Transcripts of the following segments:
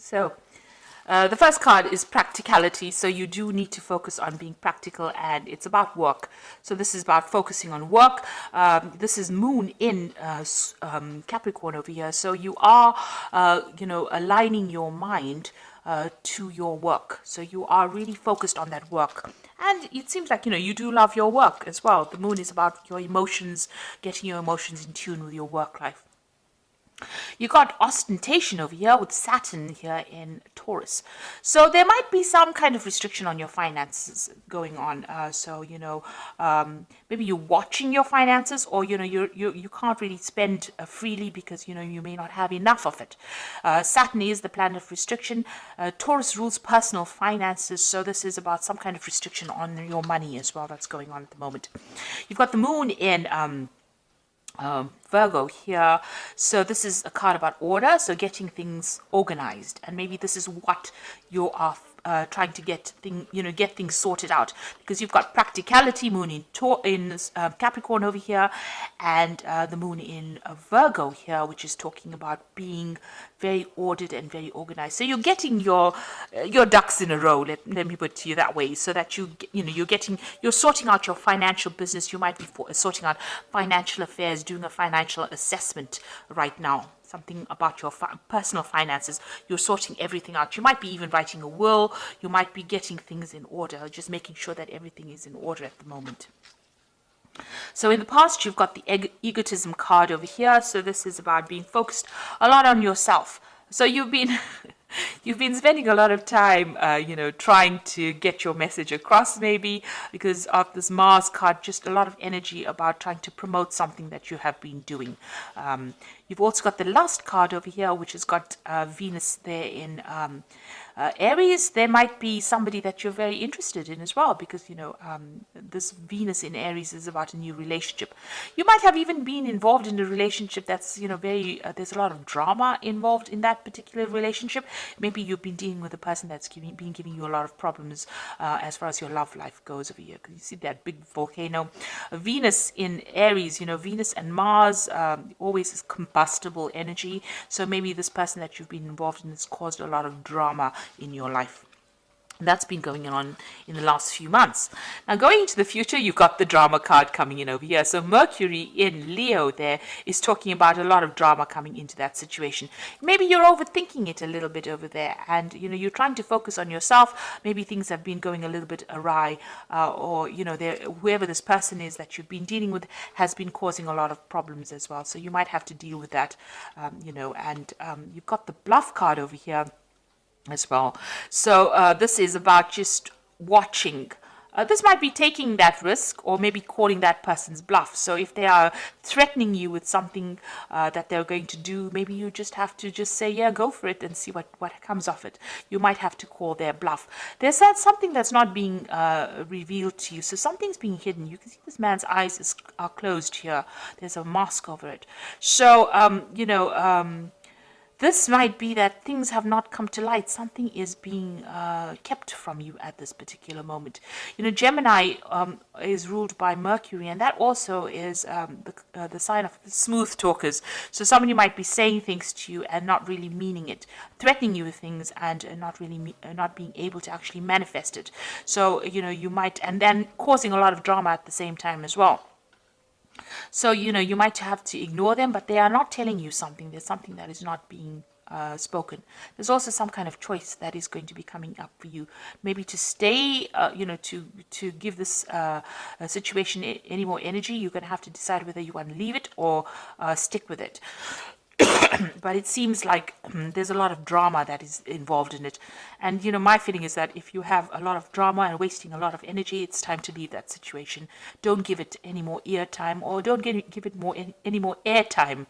So the first card is practicality. So you do need to focus on being practical, and it's about work. So this is about focusing on work. This is Moon in Capricorn over here. So you are, aligning your mind to your work. So you are really focused on that work. And it seems like, you do love your work as well. The moon is about your emotions, getting your emotions in tune with your work life. You got ostentation over here with Saturn here in Taurus. So there might be some kind of restriction on your finances going on. Maybe you're watching your finances, or, you can't really spend freely because, you may not have enough of it. Saturn is the planet of restriction. Taurus rules personal finances. So this is about some kind of restriction on your money as well that's going on at the moment. You've got the moon in Virgo here. So this is a card about order, so getting things organized, and maybe this is what you are trying to get things sorted out, because you've got practicality, moon in Capricorn over here, and the moon in Virgo here, which is talking about being very ordered and very organized. So you're getting your ducks in a row. Let me put it to you that way, so that you're sorting out your financial business. You might be sorting out financial affairs, doing a financial assessment right now. Something about your personal finances. You're sorting everything out. You might be even writing a will. You might be getting things in order, just making sure that everything is in order at the moment. So in the past, you've got the egotism card over here. So this is about being focused a lot on yourself. So you've been spending a lot of time, trying to get your message across, maybe because of this Mars card, just a lot of energy about trying to promote something that you have been doing. You've also got the Lust card over here, which has got Venus there in Aries. There might be somebody that you're very interested in as well, because this Venus in Aries is about a new relationship. You might have even been involved in a relationship that's there's a lot of drama involved in that particular relationship. Maybe you've been dealing with a person that's been giving you a lot of problems as far as your love life goes over here, because you see that big volcano. Venus in Aries, Venus and Mars always is combustible energy. So maybe this person that you've been involved in has caused a lot of drama in your life. That's been going on in the last few months. Now, going into the future, you've got the drama card coming in over here. So Mercury in Leo there is talking about a lot of drama coming into that situation. Maybe you're overthinking it a little bit over there, and you're trying to focus on yourself. Maybe things have been going a little bit awry, or whoever this person is that you've been dealing with has been causing a lot of problems as well. So you might have to deal with that, and you've got the bluff card over here as well. So this is about just watching. This might be taking that risk, or maybe calling that person's bluff. So if they are threatening you with something that they're going to do, maybe you just have to just say, yeah, go for it, and see what comes of it. You might have to call their bluff. There's something that's not being revealed to you. So something's being hidden. You can see this man's eyes are closed here. There's a mask over it. So, this might be that things have not come to light. Something is being kept from you at this particular moment. Gemini is ruled by Mercury, and that also is the sign of smooth talkers. So somebody might be saying things to you and not really meaning it, threatening you with things, and not being able to actually manifest it. So you might, and then causing a lot of drama at the same time as well. So, you might have to ignore them, but they are not telling you something. There's something that is not being spoken. There's also some kind of choice that is going to be coming up for you. Maybe to stay, to give this situation any more energy, you're going to have to decide whether you want to leave it or stick with it. But it seems like there's a lot of drama that is involved in it. And, my feeling is that if you have a lot of drama and wasting a lot of energy, it's time to leave that situation. Don't give it any more ear time, or don't give it any more air time.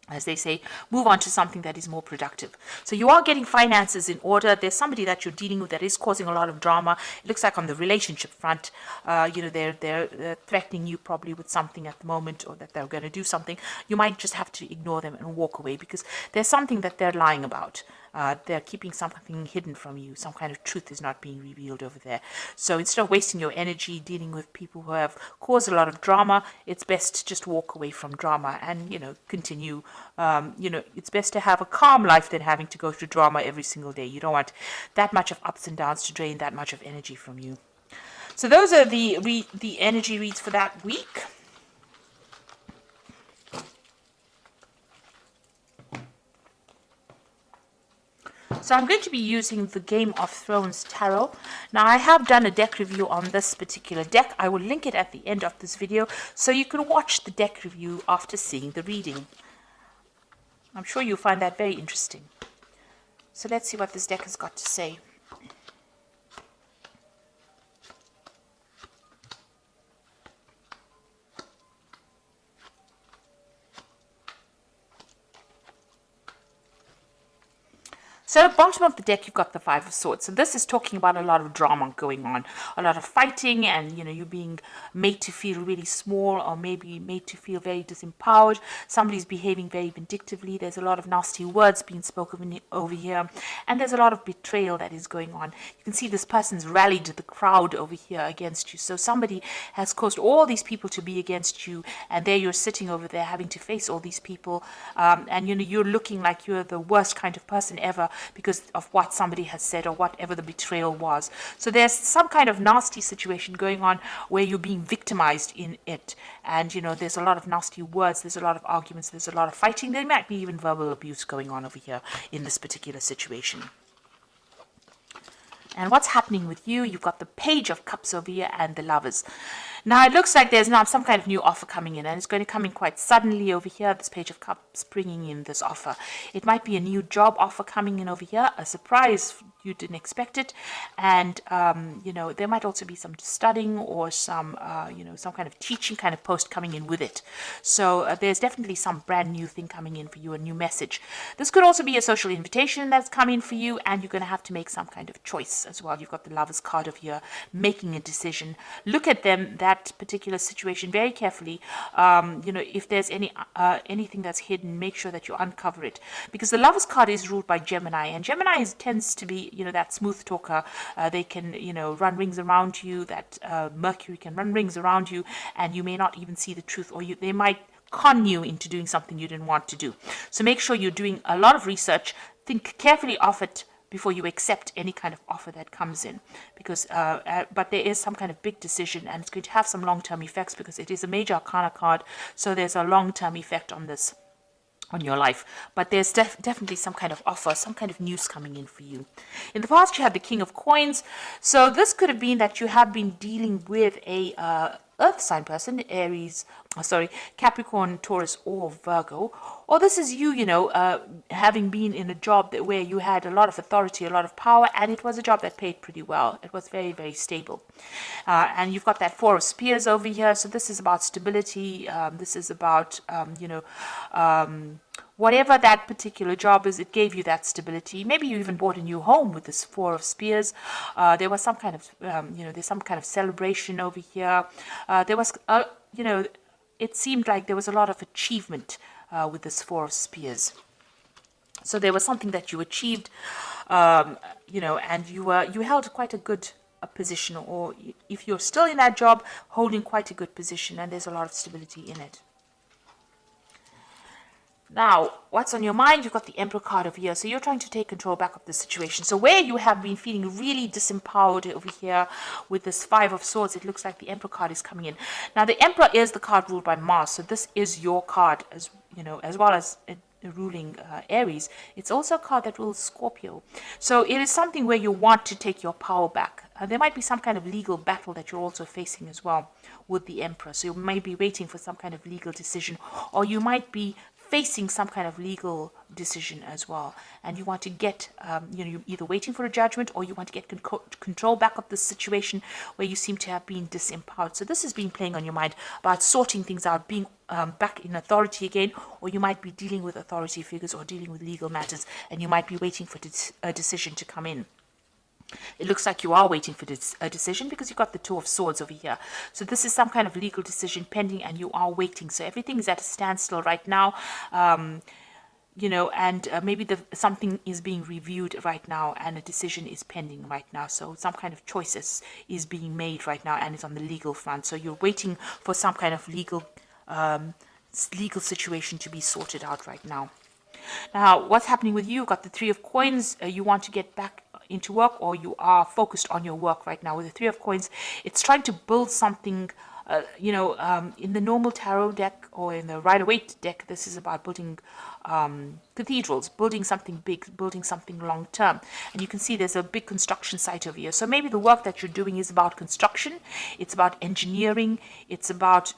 As they say, move on to something that is more productive. So you are getting finances in order. There's somebody that you're dealing with that is causing a lot of drama. It looks like on the relationship front, they're threatening you probably with something at the moment, or that they're going to do something. You might just have to ignore them and walk away, because there's something that they're lying about. They're keeping something hidden from you. Some kind of truth is not being revealed over there. So instead of wasting your energy dealing with people who have caused a lot of drama, it's best to just walk away from drama and, continue. It's best to have a calm life than having to go through drama every single day. You don't want that much of ups and downs to drain that much of energy from you. So those are the energy reads for that week. So I'm going to be using the Game of Thrones Tarot. Now I have done a deck review on this particular deck. I will link it at the end of this video so you can watch the deck review after seeing the reading. I'm sure you'll find that very interesting. So let's see what this deck has got to say. So at the bottom of the deck, you've got the Five of Swords. So this is talking about a lot of drama going on, a lot of fighting, and you being made to feel really small, or maybe made to feel very disempowered. Somebody's behaving very vindictively. There's a lot of nasty words being spoken over here, and there's a lot of betrayal that is going on. You can see this person's rallied the crowd over here against you. So somebody has caused all these people to be against you, and there you're sitting over there having to face all these people, and you're looking like you're the worst kind of person ever, because of what somebody has said or whatever the betrayal was. So there's some kind of nasty situation going on where you're being victimized in it. And, there's a lot of nasty words, there's a lot of arguments, there's a lot of fighting. There might be even verbal abuse going on over here in this particular situation. And what's happening with you? You've got the Page of Cups over here and the Lovers. Now, it looks like there's now some kind of new offer coming in, and it's going to come in quite suddenly over here, this Page of Cups bringing in this offer. It might be a new job offer coming in over here, a surprise, you didn't expect it, and, there might also be some studying or some, some kind of teaching kind of post coming in with it. So there's definitely some brand new thing coming in for you, a new message. This could also be a social invitation that's coming for you, and you're going to have to make some kind of choice as well. You've got the Lovers card over here, making a decision. Look at that particular situation very carefully. If there's anything that's hidden, make sure that you uncover it, because the Lovers card is ruled by Gemini, and Gemini tends to be that smooth talker. They can run rings around you. That Mercury can run rings around you, and you may not even see the truth, or they might con you into doing something you didn't want to do. So make sure you're doing a lot of research. Think carefully of it before you accept any kind of offer that comes in, because but there is some kind of big decision, and it's going to have some long-term effects because it is a major arcana card. So there's a long-term effect on this, on your life, but there's definitely some kind of offer, some kind of news coming in for you. In the past, you had the King of Coins. So this could have been that you have been dealing with a earth sign person, Capricorn, Taurus, or Virgo. Or this is you, having been in a job where you had a lot of authority, a lot of power, and it was a job that paid pretty well. It was very, very stable. And you've got that Four of Spears over here. So this is about stability. This is about, whatever that particular job is, it gave you that stability. Maybe you even bought a new home with this Four of Spears. There was some kind of, there's some kind of celebration over here. There was, it seemed like there was a lot of achievement with this Four of Spears. So there was something that you achieved, and you held quite a good position, or if you're still in that job, holding quite a good position, and there's a lot of stability in it. Now, what's on your mind? You've got the Emperor card over here. So you're trying to take control back of the situation. So where you have been feeling really disempowered over here with this Five of Swords, it looks like the Emperor card is coming in. Now, the Emperor is the card ruled by Mars. So this is your card, as well as ruling Aries. It's also a card that rules Scorpio. So it is something where you want to take your power back. There might be some kind of legal battle that you're also facing as well with the Emperor. So you may be waiting for some kind of legal decision, or you might be facing some kind of legal decision as well, and you want to get, you're either waiting for a judgment, or you want to get control back of the situation where you seem to have been disempowered. So this has been playing on your mind about sorting things out, being back in authority again, or you might be dealing with authority figures or dealing with legal matters, and you might be waiting for a decision to come in. It looks like you are waiting for a decision because you've got the Two of Swords over here. So this is some kind of legal decision pending, and you are waiting. So everything is at a standstill right now. and maybe something is being reviewed right now and a decision is pending right now. So some kind of choices is being made right now and it's on the legal front. So you're waiting for some kind of legal situation to be sorted out right now. Now, what's happening with you? You've got the Three of Coins. You want to get back into work, or you are focused on your work right now. With the Three of Coins, it's trying to build something. In the normal tarot deck or in the Rider-Waite deck, this is about building cathedrals, building something big, building something long term. And you can see there's a big construction site over here. So maybe the work that you're doing is about construction. It's about engineering. It's about,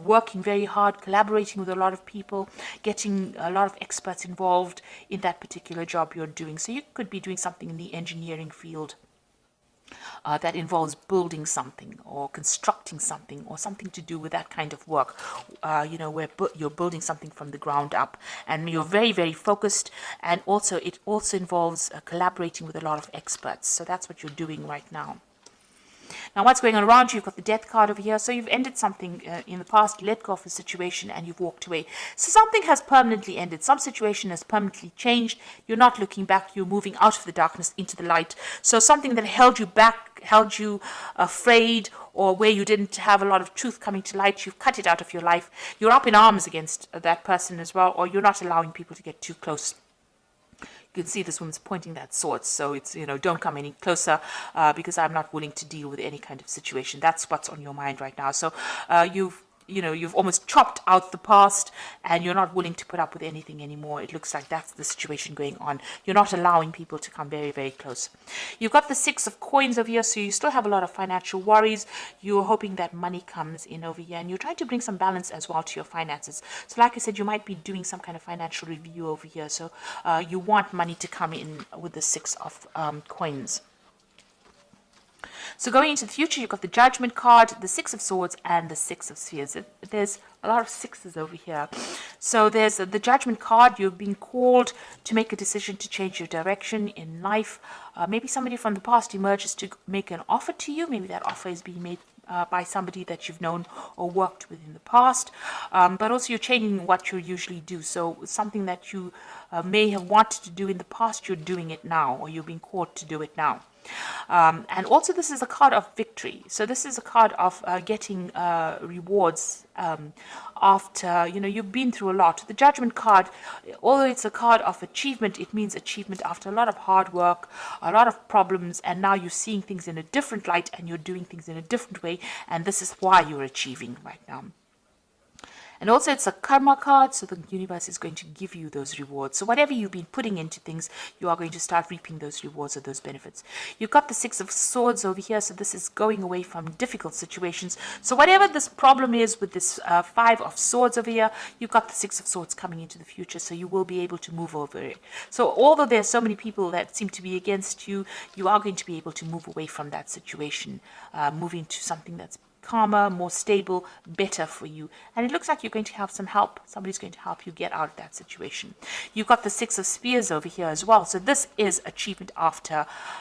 working very hard, collaborating with a lot of people, getting a lot of experts involved in that particular job you're doing. So you could be doing something in the engineering field. That involves building something or constructing something or something to do with that kind of work, where you're building something from the ground up and you're very, very focused. And also it also involves collaborating with a lot of experts. So that's what you're doing right now. Now, what's going on around you? You've got the Death card over here. So you've ended something in the past, let go of a situation, and you've walked away. So something has permanently ended. Some situation has permanently changed. You're not looking back. You're moving out of the darkness into the light. So something that held you back, held you afraid, or where you didn't have a lot of truth coming to light, you've cut it out of your life. You're up in arms against that person as well, or you're not allowing people to get too close. You can see this woman's pointing that sword, so it's, don't come any closer because I'm not willing to deal with any kind of situation. That's what's on your mind right now. So you've almost chopped out the past and you're not willing to put up with anything anymore. It looks like that's the situation going on. You're not allowing people to come very, very close. You've got the Six of Coins over here, so you still have a lot of financial worries. You're hoping that money comes in over here and you're trying to bring some balance as well to your finances. So like I said, you might be doing some kind of financial review over here. So you want money to come in with the Six of Coins. So going into the future, you've got the Judgment card, the Six of Swords, and the Six of Spheres. There's a lot of sixes over here. So there's the Judgment card. You've been called to make a decision to change your direction in life. Maybe somebody from the past emerges to make an offer to you. Maybe that offer is being made by somebody that you've known or worked with in the past. But also you're changing what you usually do. So something that you may have wanted to do in the past, you're doing it now, or you're being called to do it now. And also this is a card of victory. So this is a card of getting rewards after, you've been through a lot. The Judgment card, although it's a card of achievement, it means achievement after a lot of hard work, a lot of problems, and now you're seeing things in a different light and you're doing things in a different way, and this is why you're achieving right now. And also it's a karma card, so the universe is going to give you those rewards. So whatever you've been putting into things, you are going to start reaping those rewards or those benefits. You've got the Six of Swords over here, so this is going away from difficult situations. So whatever this problem is with this Five of Swords over here, you've got the Six of Swords coming into the future, so you will be able to move over it. So although there's so many people that seem to be against you, you are going to be able to move away from that situation, moving to something that's calmer, more stable, better for you. And it looks like you're going to have some help. Somebody's going to help you get out of that situation. You've got the Six of Spears over here as well. So this is achievement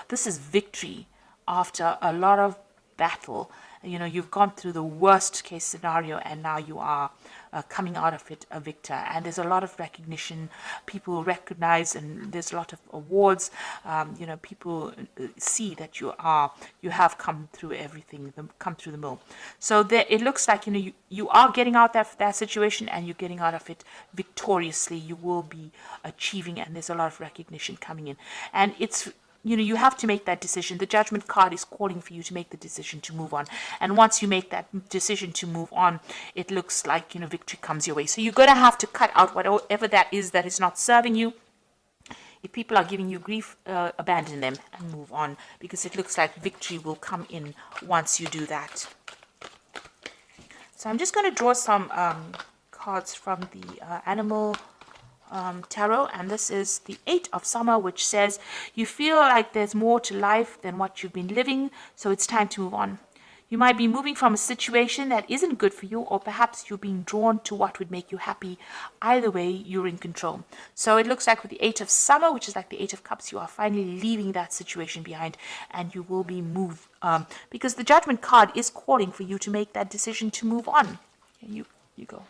this is victory after a lot of battle. You've gone through the worst case scenario and now you are coming out of it a victor. And there's a lot of recognition. People recognize, and there's a lot of awards. People see that you have come through everything, come through the mill. So it looks like you are getting out of that situation and you're getting out of it victoriously. You will be achieving, and there's a lot of recognition coming in. And it's you have to make that decision. The Judgment card is calling for you to make the decision to move on. And once you make that decision to move on, it looks like, victory comes your way. So you're going to have to cut out whatever that is not serving you. If people are giving you grief, abandon them and move on, because it looks like victory will come in once you do that. So I'm just going to draw some cards from the Animal Tarot, and this is the Eight of Summer, which says you feel like there's more to life than what you've been living, so it's time to move on. You might be moving from a situation that isn't good for you, or perhaps you're being drawn to what would make you happy. Either way, you're in control. So it looks like with the Eight of Summer, which is like the Eight of Cups, you are finally leaving that situation behind and you will be moved, because the Judgment card is calling for you to make that decision to move on. You go.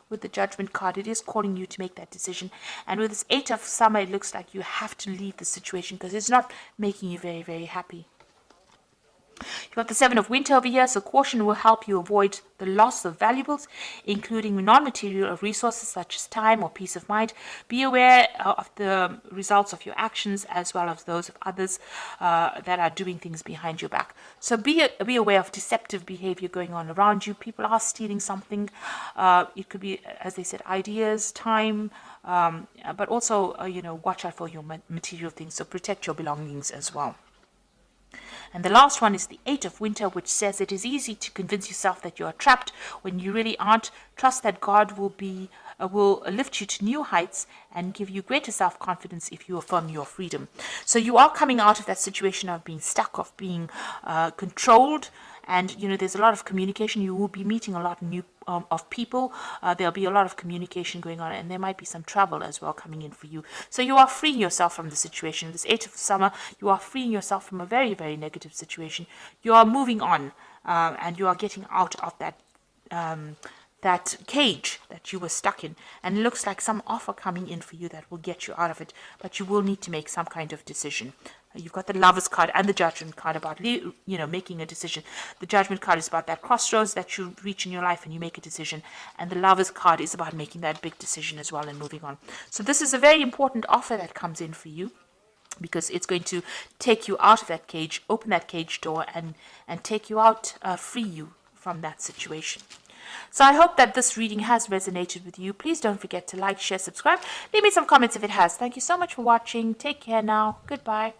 with the Judgment card. It is calling you to make that decision. And with this 8 of Summer, it looks like you have to leave the situation because it's not making you very, very happy. You've got the 7 of Winter over here, so caution will help you avoid the loss of valuables, including non-material resources such as time or peace of mind. Be aware of the results of your actions as well as those of others that are doing things behind your back. So be aware of deceptive behavior going on around you. People are stealing something. It could be, as they said, ideas, time, but also, watch out for your material things. So protect your belongings as well. And the last one is the 8 of Winter, which says it is easy to convince yourself that you are trapped when you really aren't. Trust that God will lift you to new heights and give you greater self-confidence if you affirm your freedom. So you are coming out of that situation of being stuck, of being controlled. And, there's a lot of communication. You will be meeting a lot of people. There'll be a lot of communication going on, and there might be some travel as well coming in for you. So you are freeing yourself from the situation. This 8 of Summer, you are freeing yourself from a very, very negative situation. You are moving on, and you are getting out of that cage that you were stuck in. And it looks like some offer coming in for you that will get you out of it, but you will need to make some kind of decision. You've got the Lovers card and the Judgment card about, making a decision. The Judgment card is about that crossroads that you reach in your life and you make a decision. And the Lovers card is about making that big decision as well and moving on. So this is a very important offer that comes in for you, because it's going to take you out of that cage, open that cage door, and take you out, free you from that situation. So I hope that this reading has resonated with you. Please don't forget to like, share, subscribe. Leave me some comments if it has. Thank you so much for watching. Take care now. Goodbye.